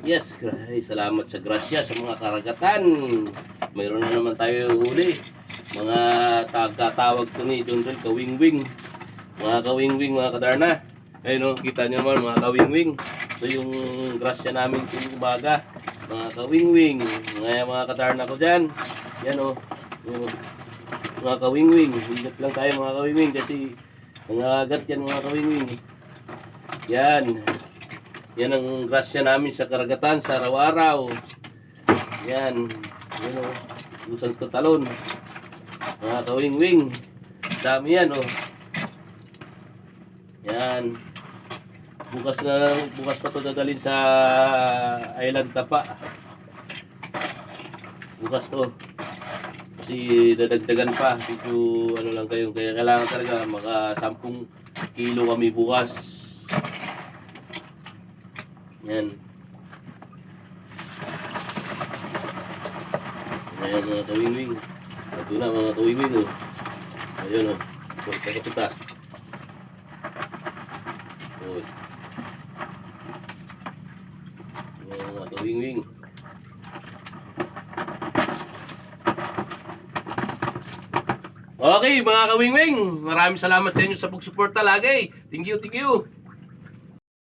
Yes, salamat sa grasya sa mga karagatan. Mayroon na naman tayo huli. Mga tawag to ni Don kawingwing. Mga kawingwing, mga kadarna. Ayun o, kita nyo naman mga kawingwing. Ito yung grasya namin kung umaga. Mga kawingwing. Mga kadarna ko dyan. Yan o. Mga kawingwing. Ingat lang tayo mga kawingwing kasi nangagat yan mga kawingwing. Yan. Yan ang grasya namin sa karagatan sa araw-araw. Yan. Yan o. Usang tutalon. Mga kawingwing. Dami yan o. Yan. Bukas pa to dadalhin sa Island Tapa. Bukas to. Kasi dadagdagan pa. Medyo ano lang kayo. Kaya kailangan talaga maka 10 kilo kami bukas. Yan. Ayan mga kawingwing. Ito na mga kawingwing o. Ayan o. Pagkakapita. O. Ayan mga kawingwing. Okay mga kawingwing. Maraming salamat sa inyo sa pagsuporta lagi. Thank you, thank you.